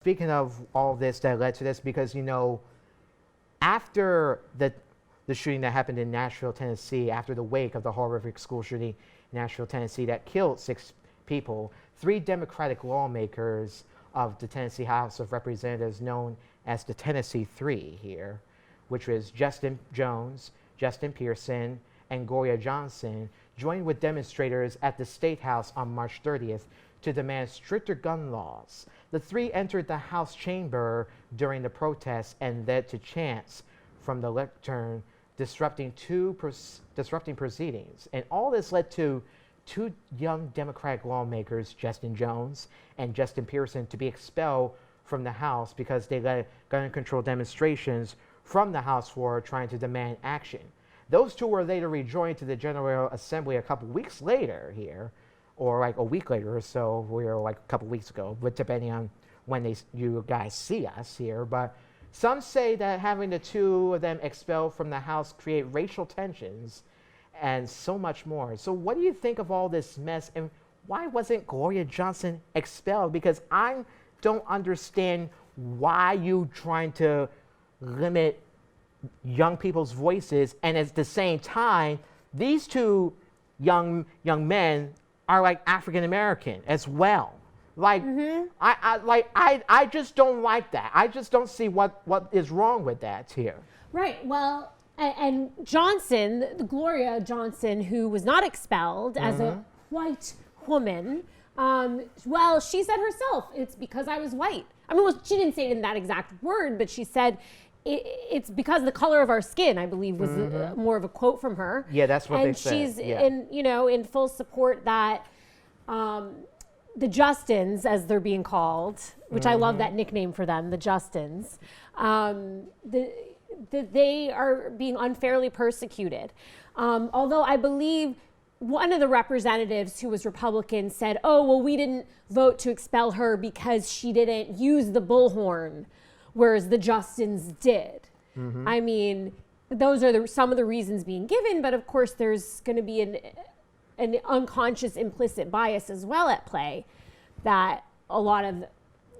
Speaking of all this that led to this, because, after the shooting that happened in Nashville, Tennessee, after the wake of the horrific school shooting in Nashville, Tennessee, that killed 6 people, 3 Democratic lawmakers of the Tennessee House of Representatives, known as the Tennessee Three here, which was Justin Jones, Justin Pearson, and Gloria Johnson, joined with demonstrators at the State House on March 30th to demand stricter gun laws. The 3 entered the House chamber during the protests and led to chants from the lectern disrupting proceedings. And all this led to 2 young Democratic lawmakers, Justin Jones and Justin Pearson, to be expelled from the House because they led gun control demonstrations from the House floor trying to demand action. Those 2 were later rejoined to the General Assembly a couple weeks later here, or like a week later or so, or like a couple weeks ago, but depending on when you guys see us here. But some say that having the 2 of them expelled from the House create racial tensions and so much more. So what do you think of all this mess, and why wasn't Gloria Johnson expelled? Because I don't understand why you trying to limit young people's voices, and at the same time, these 2 young men are like African American as well. Like, I just don't like that. I just don't see what is wrong with that here. Right. Well, and Johnson, the Gloria Johnson, who was not expelled as a white woman, well, she said herself, it's because I was white. I mean, well, she didn't say it in that exact word, but she said it's because of the color of our skin, I believe, was more of a quote from her. Yeah, that's what they said. And she's in full support that the Justins, as they're being called, which I love that nickname for them, the Justins, they are being unfairly persecuted. Although I believe one of the representatives who was Republican said, oh, well, we didn't vote to expel her because she didn't use the bullhorn, whereas the Justins did. I mean, those are some of the reasons being given, but of course there's going to be an unconscious implicit bias as well at play, that a lot of,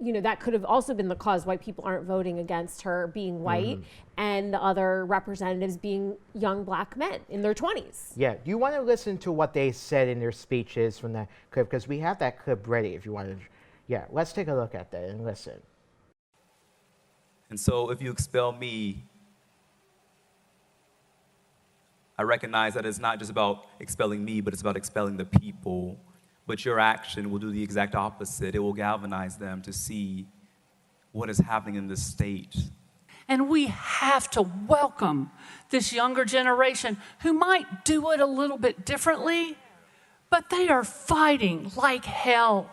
that could have also been the cause why people aren't voting against her being white and the other representatives being young black men in their 20s. Yeah, you want to listen to what they said in their speeches from that clip, because we have that clip ready if you want to. Yeah, let's take a look at that and listen. And so if you expel me, I recognize that it's not just about expelling me, but it's about expelling the people. But your action will do the exact opposite. It will galvanize them to see what is happening in this state. And we have to welcome this younger generation who might do it a little bit differently, but they are fighting like hell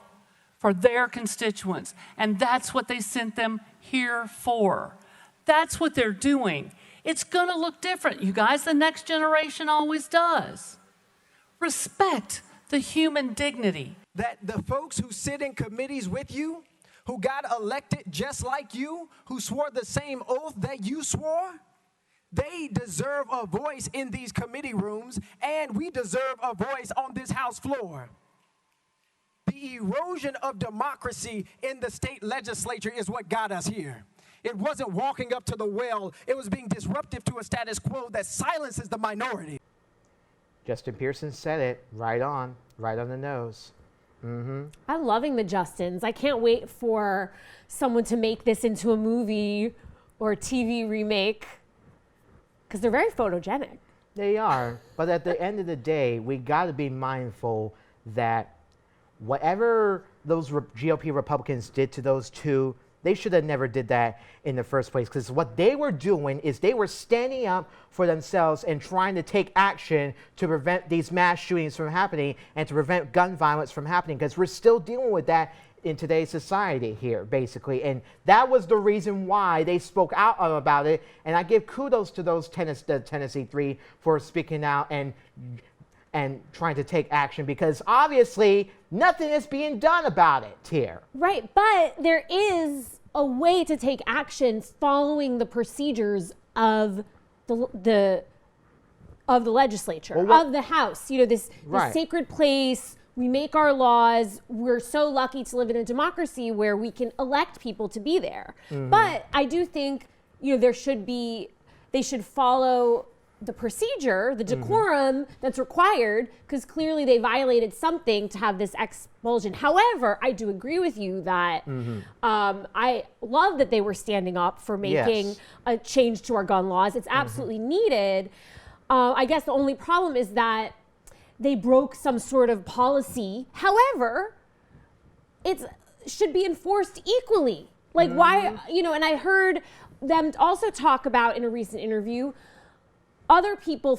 for their constituents. And that's what they sent them here for. That's what they're doing. It's going to look different, you guys. The next generation always does. Respect the human dignity. That the folks who sit in committees with you, who got elected just like you, who swore the same oath that you swore, they deserve a voice in these committee rooms, and we deserve a voice on this House floor. The erosion of democracy in the state legislature is what got us here. It wasn't walking up to the well. It was being disruptive to a status quo that silences the minority. Justin Pearson said it right on the nose. I'm loving the Justins. I can't wait for someone to make this into a movie or a TV remake, because they're very photogenic. They are, but at the end of the day, we got to be mindful that whatever those GOP Republicans did to those 2, they should have never did that in the first place, because what they were doing is they were standing up for themselves and trying to take action to prevent these mass shootings from happening and to prevent gun violence from happening, because we're still dealing with that in today's society here, basically. And that was the reason why they spoke out about it. And I give kudos to those the Tennessee Three for speaking out and trying to take action, because obviously nothing is being done about it here. Right, but there is a way to take action following the procedures of the legislature, of the House. This sacred place we make our laws. We're so lucky to live in a democracy where we can elect people to be there. But I do think, they should follow the procedure, the decorum that's required, because clearly they violated something to have this expulsion. However, I do agree with you that I love that they were standing up for making a change to our gun laws. It's absolutely needed. I guess the only problem is that they broke some sort of policy. However, it should be enforced equally. Like why, and I heard them also talk about in a recent interview, other people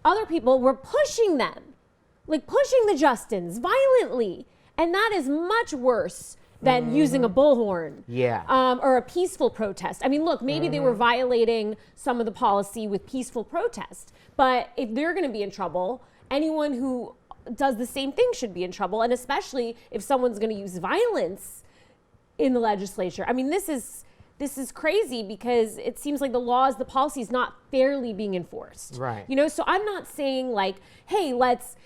other people were pushing them, like pushing the Justins violently. And that is much worse than using a bullhorn or a peaceful protest. I mean, look, maybe they were violating some of the policy with peaceful protest, but if they're gonna be in trouble, anyone who does the same thing should be in trouble, and especially if someone's gonna use violence in the legislature. I mean, this is crazy because it seems like the policy is not fairly being enforced. Right. So I'm not saying like, hey, let's,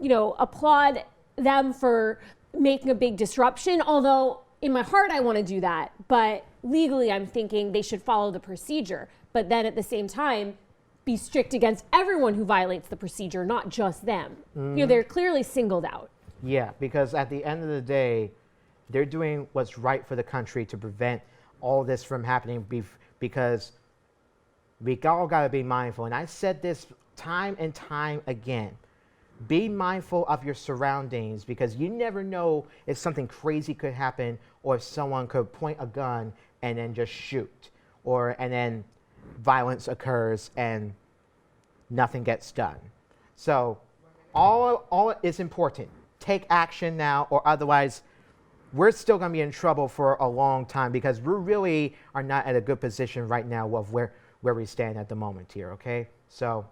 applaud them for making a big disruption, although in my heart I want to do that. But legally I'm thinking they should follow the procedure. But then at the same time, be strict against everyone who violates the procedure, not just them. They're clearly singled out. Yeah, because at the end of the day, they're doing what's right for the country to prevent all this from happening, because we all got to be mindful. And I said this time and time again. Be mindful of your surroundings, because you never know if something crazy could happen, or if someone could point a gun and then just shoot, and then violence occurs and nothing gets done. So all is important. Take action now, or otherwise we're still going to be in trouble for a long time, because we really are not at a good position right now of where we stand at the moment here, okay? So